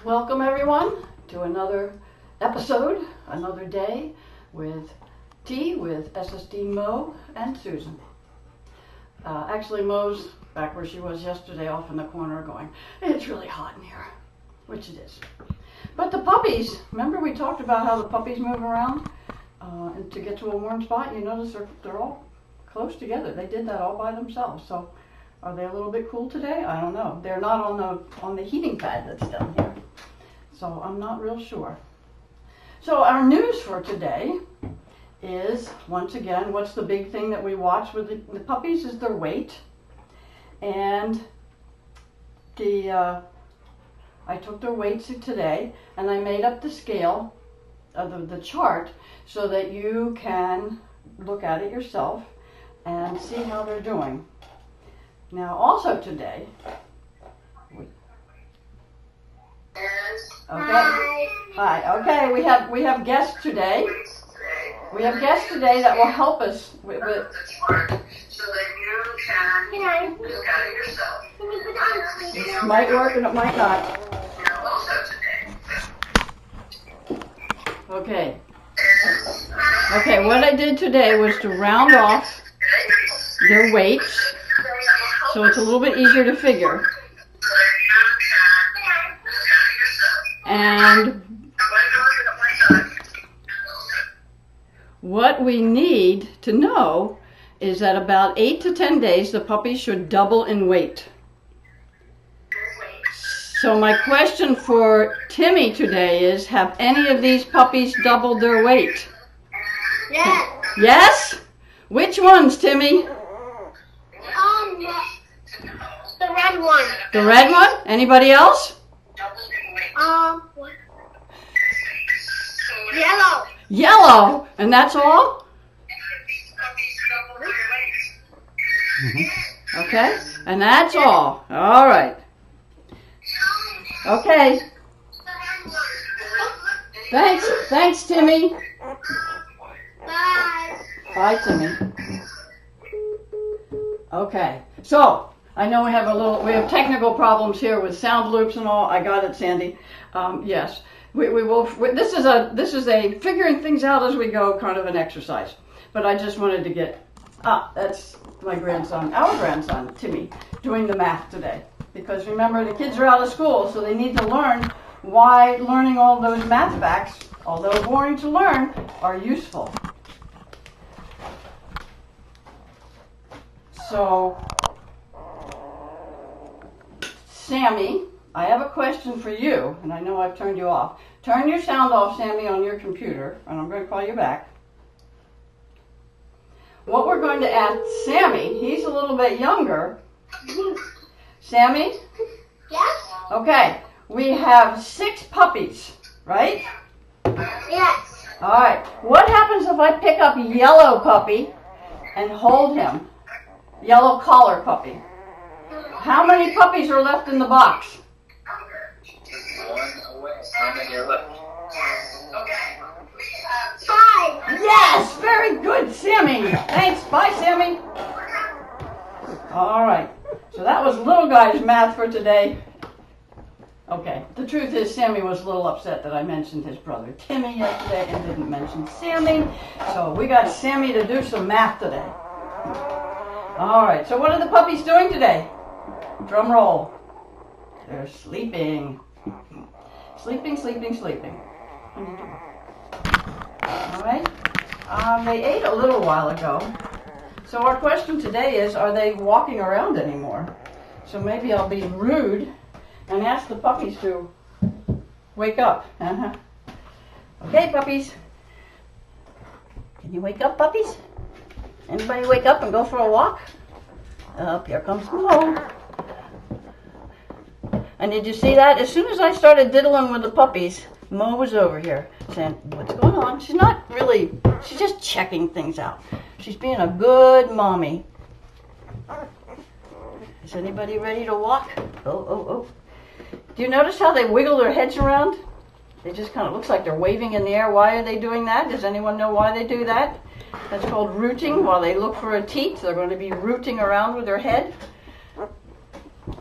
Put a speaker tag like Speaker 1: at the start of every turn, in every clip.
Speaker 1: Welcome everyone to another episode, another day with tea with SSD Moe and Susan. Actually, Moe's back where she was yesterday off in the corner going, it's really hot in here, which it is. But the puppies, remember we talked about how the puppies move around and to get to a warm spot? You notice they're all close together. They did that all by themselves. So are they a little bit cool today? I don't know. They're not on the heating pad that's down here. So I'm not real sure. So our news for today is, once again, what's the big thing that we watch with the puppies is their weight. And I took their weights today and I made up the scale of the chart so that you can look at it yourself and see how they're doing. Now also today, okay. Hi. Okay, we have guests today. We have guests today that will help us with the chart so that you can look at it yourself. It might work and it might not. Also today. Okay. Okay, what I did today was to round off their weights so it's a little bit easier to figure. And what we need to know is that about 8 to 10 days the puppies should double in weight. So my question for Timmy today is, have any of these puppies doubled their weight?
Speaker 2: Yes.
Speaker 1: Yes? Which ones, Timmy?
Speaker 2: The red one.
Speaker 1: The red one? Anybody else?
Speaker 2: Yellow.
Speaker 1: Yellow, and that's all? Okay, and that's all. All right. Okay. Thanks, Timmy.
Speaker 2: Bye.
Speaker 1: Bye, Timmy. Okay, so I know we have technical problems here with sound loops and all. I got it, Sandy. Yes, we will. This is a figuring things out as we go kind of an exercise. But I just wanted to get that's my grandson, our grandson, Timmy, doing the math today. Because remember, the kids are out of school, so they need to learn why learning all those math facts, although boring to learn, are useful. So, Sammy, I have a question for you, and I know I've turned you off. Turn your sound off, Sammy, on your computer, and I'm going to call you back. What we're going to ask Sammy, he's a little bit younger. Sammy?
Speaker 2: Yes?
Speaker 1: Okay, we have 6 puppies, right?
Speaker 2: Yes.
Speaker 1: All right, what happens if I pick up a yellow puppy and hold him? Yellow collar puppy. How many puppies are left in the box?
Speaker 3: How many are left?
Speaker 2: Okay. 5.
Speaker 1: Yes, very good, Sammy. Thanks. Bye, Sammy. All right. So that was little guy's math for today. Okay. The truth is, Sammy was a little upset that I mentioned his brother Timmy yesterday and didn't mention Sammy. So we got Sammy to do some math today. All right. So what are the puppies doing today? Drum roll. They're sleeping. Sleeping. All right. They ate a little while ago. So our question today is, are they walking around anymore? So maybe I'll be rude and ask the puppies to wake up. Okay, puppies. Can you wake up, puppies? Anybody wake up and go for a walk? Up here comes Mo. And did you see that? As soon as I started diddling with the puppies, Mo was over here saying, what's going on? She's not really, she's just checking things out. She's being a good mommy. Is anybody ready to walk? Oh. Do you notice how they wiggle their heads around? They just kind of looks like they're waving in the air. Why are they doing that? Does anyone know why they do that? That's called rooting. While they look for a teat, they're going to be rooting around with their head.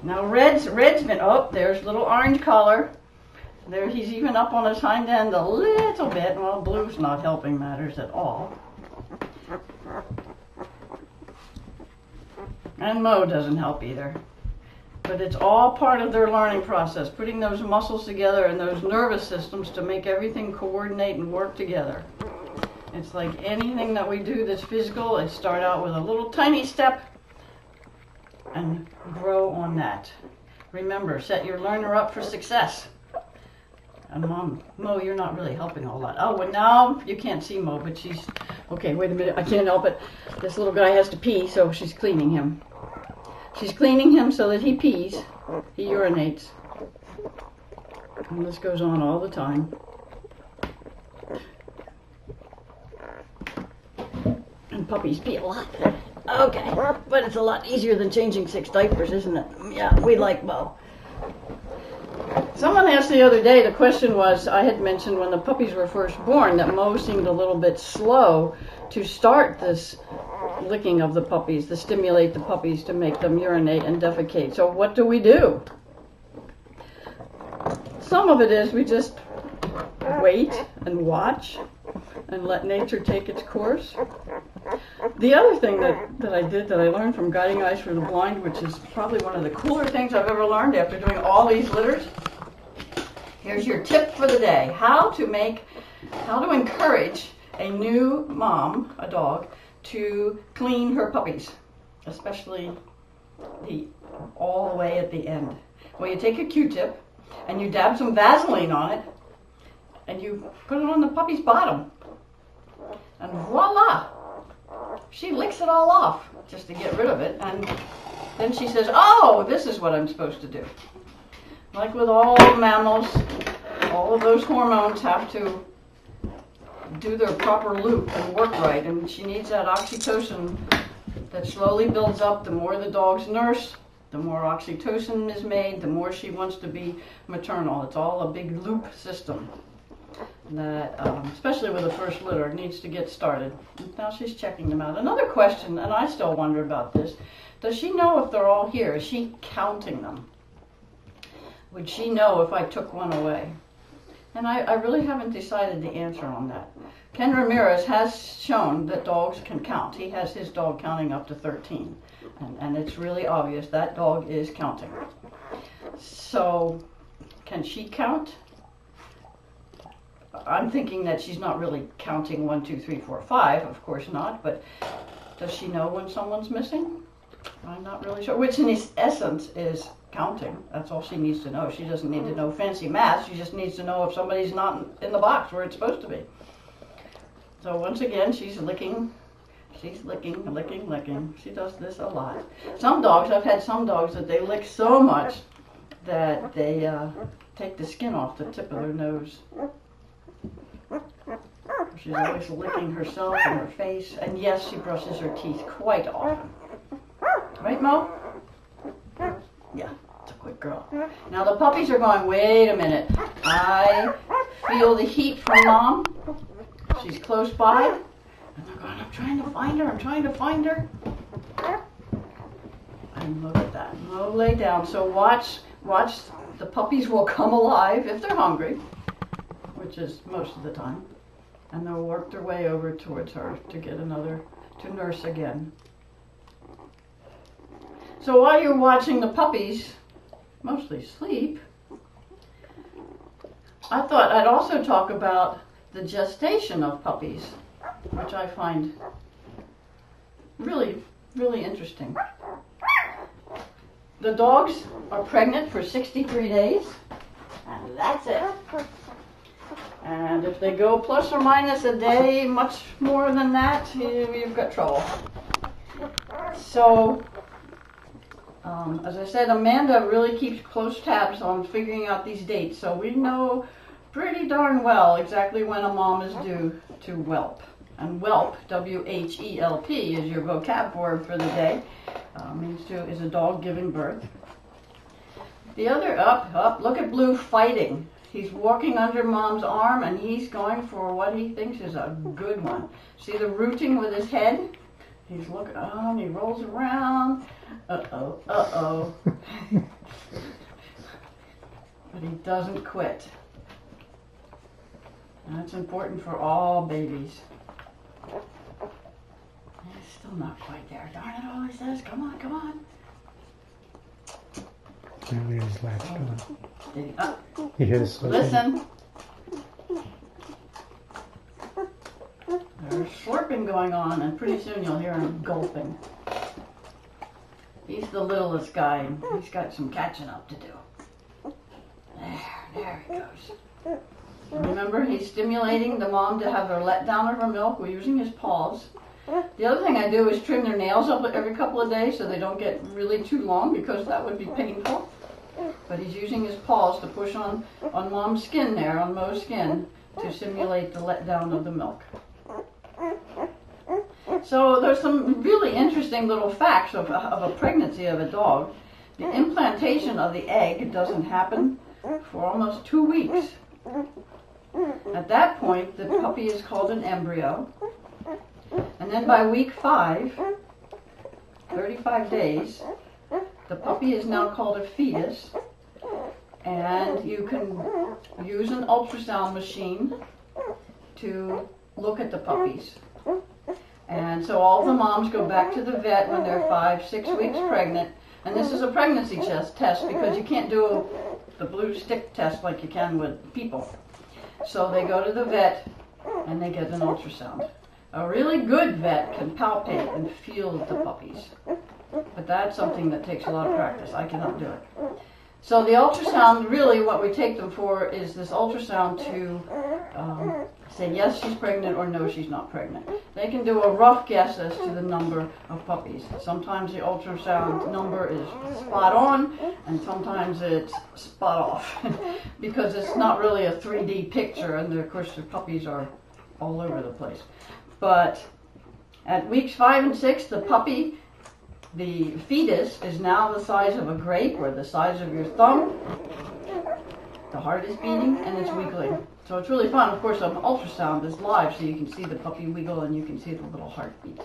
Speaker 1: Now Red's been, oh, there's little orange collar. There, he's even up on his hind end a little bit. Well, Blue's not helping matters at all. And Mo doesn't help either. But it's all part of their learning process, putting those muscles together and those nervous systems to make everything coordinate and work together. It's like anything that we do that's physical, it start out with a little tiny step and grow on that. Remember, set your learner up for success. And Mo, you're not really helping a lot. Oh, well now you can't see Mo, but she's, okay, wait a minute, I can't help it. This little guy has to pee, so she's cleaning him. She's cleaning him so that he pees, he urinates. And this goes on all the time. And puppies pee a lot. Okay, but it's a lot easier than changing 6 diapers, isn't it? Yeah, we like Mo. Someone asked the other day, the question was, I had mentioned when the puppies were first born that Mo seemed a little bit slow to start this licking of the puppies, to stimulate the puppies to make them urinate and defecate. So what do? Some of it is we just wait and watch and let nature take its course. The other thing that I did that I learned from Guiding Eyes for the Blind, which is probably one of the cooler things I've ever learned after doing all these litters. Here's your tip for the day. How to encourage a new mom, a dog, to clean her puppies, especially all the way at the end. Well, you take a Q-tip and you dab some Vaseline on it and you put it on the puppy's bottom. And voila! She licks it all off just to get rid of it, and then she says, oh, this is what I'm supposed to do. Like with all mammals, all of those hormones have to do their proper loop and work right, and she needs that oxytocin that slowly builds up. The more the dog's nurse, the more oxytocin is made, the more she wants to be maternal. It's all a big loop system that, especially with the first litter, needs to get started. Now she's checking them out. Another question, and I still wonder about this, does she know if they're all here? Is she counting them? Would she know if I took one away? And I really haven't decided the answer on that. Ken Ramirez has shown that dogs can count. He has his dog counting up to 13. And it's really obvious that dog is counting. So, can she count? I'm thinking that she's not really counting 1, 2, 3, 4, 5. Of course not. But does she know when someone's missing? I'm not really sure. Which in essence is counting. That's all she needs to know. She doesn't need to know fancy math. She just needs to know if somebody's not in the box where it's supposed to be. So once again, she's licking. She's licking. She does this a lot. Some dogs, I've had some dogs that they lick so much that they take the skin off the tip of their nose. She's always licking herself and her face. And yes, she brushes her teeth quite often. Right, Mo? Yeah, it's a quick girl. Now the puppies are going, wait a minute. I feel the heat from Mom. She's close by. And they're going, I'm trying to find her. And look at that. Mo lay down. So watch. The puppies will come alive if they're hungry, which is most of the time. And they'll work their way over towards her to nurse again. So while you're watching the puppies mostly sleep, I thought I'd also talk about the gestation of puppies, which I find really, really interesting. The dogs are pregnant for 63 days, and that's it. And if they go plus or minus a day, much more than that, you've got trouble. So, as I said, Amanda really keeps close tabs on figuring out these dates, so we know pretty darn well exactly when a mom is due to whelp. And whelp, W-H-E-L-P, is your vocab word for the day. Is a dog giving birth. The other, look at Blue fighting. He's walking under Mom's arm and he's going for what he thinks is a good one. See the rooting with his head? He's looking, he rolls around. Uh-oh. But he doesn't quit. That's important for all babies. It's still not quite there. Darn it, always says, come on, come on.
Speaker 3: And he's latched on.
Speaker 1: Did he,
Speaker 3: He hears something.
Speaker 1: listen. There's slurping going on, and pretty soon you'll hear him gulping. He's the littlest guy, and he's got some catching up to do. There he goes. And remember, he's stimulating the mom to have her let down of her milk. We're using his paws. The other thing I do is trim their nails up every couple of days so they don't get really too long, because that would be painful. But he's using his paws to push on mom's skin there, on Moe's skin, to simulate the letdown of the milk. So there's some really interesting little facts of a pregnancy of a dog. The implantation of the egg doesn't happen for almost 2 weeks. At that point, the puppy is called an embryo. And then by week 5, 35 days, the puppy is now called a fetus. And you can use an ultrasound machine to look at the puppies. And so all the moms go back to the vet when they're 5, 6 weeks pregnant. And this is a pregnancy test because you can't do the blue stick test like you can with people. So they go to the vet and they get an ultrasound. A really good vet can palpate and feel the puppies. But that's something that takes a lot of practice. I cannot do it. So the ultrasound, really what we take them for is this ultrasound to say yes, she's pregnant, or no, she's not pregnant. They can do a rough guess as to the number of puppies. Sometimes the ultrasound number is spot on, and sometimes it's spot off, because it's not really a 3D picture, and of course the puppies are all over the place. But at weeks 5 and 6, the fetus is now the size of a grape, or the size of your thumb. The heart is beating and it's wiggling. So it's really fun. Of course, an ultrasound is live, so you can see the puppy wiggle and you can see the little heartbeat.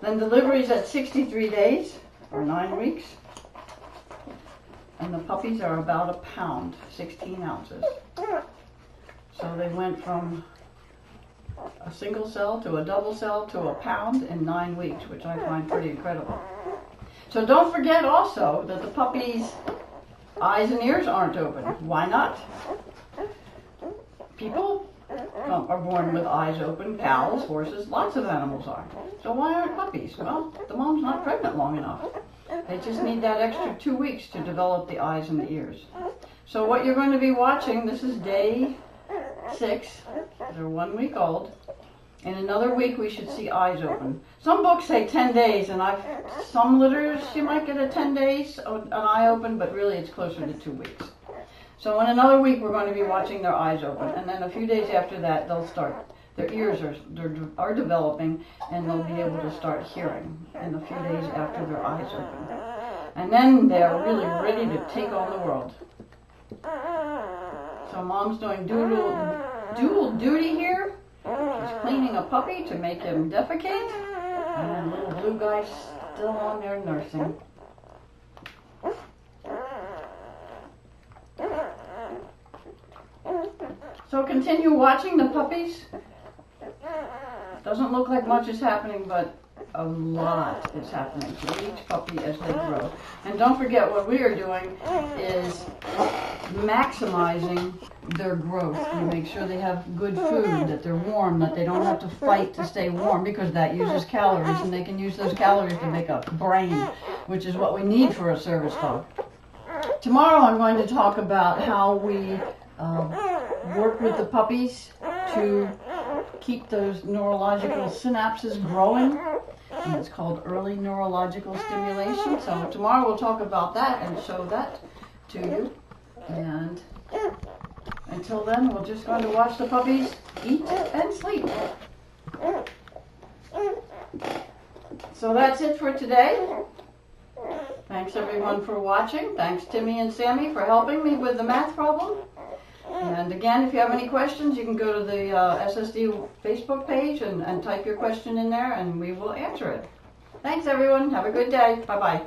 Speaker 1: Then delivery is at 63 days, or 9 weeks. And the puppies are about a pound, 16 ounces. So they went from a single cell to a double cell to a pound in 9 weeks, which I find pretty incredible. So don't forget also that the puppy's eyes and ears aren't open. Why not? People are born with eyes open, cows, horses, lots of animals are. So why aren't puppies? Well, the mom's not pregnant long enough. They just need that extra 2 weeks to develop the eyes and the ears. So what you're going to be watching, this is day 6. They're 1 week old. In another week, we should see eyes open. Some books say 10 days, and some litters, you might get a 10 days, an eye open, but really it's closer to 2 weeks. So in another week, we're going to be watching their eyes open, and then a few days after that, they'll start. Their ears are developing, and they'll be able to start hearing in a few days after their eyes open. And then they're really ready to take on the world. So mom's doing dual duty here. She's cleaning a puppy to make him defecate, and little blue guy's still on there nursing. So continue watching the puppies. Doesn't look like much is happening, but a lot is happening to each puppy as they grow. And don't forget, what we are doing is maximizing their growth. We make sure they have good food, that they're warm, that they don't have to fight to stay warm, because that uses calories, and they can use those calories to make a brain, which is what we need for a service dog. Tomorrow I'm going to talk about how we work with the puppies to keep those neurological synapses growing. And it's called early neurological stimulation. So tomorrow we'll talk about that and show that to you. And until then, we're just going to watch the puppies eat and sleep. So that's it for today. Thanks everyone for watching. Thanks Timmy and Sammy for helping me with the math problem. And again, if you have any questions, you can go to the SSD Facebook page and type your question in there, and we will answer it. Thanks everyone. Have a good day. Bye-bye.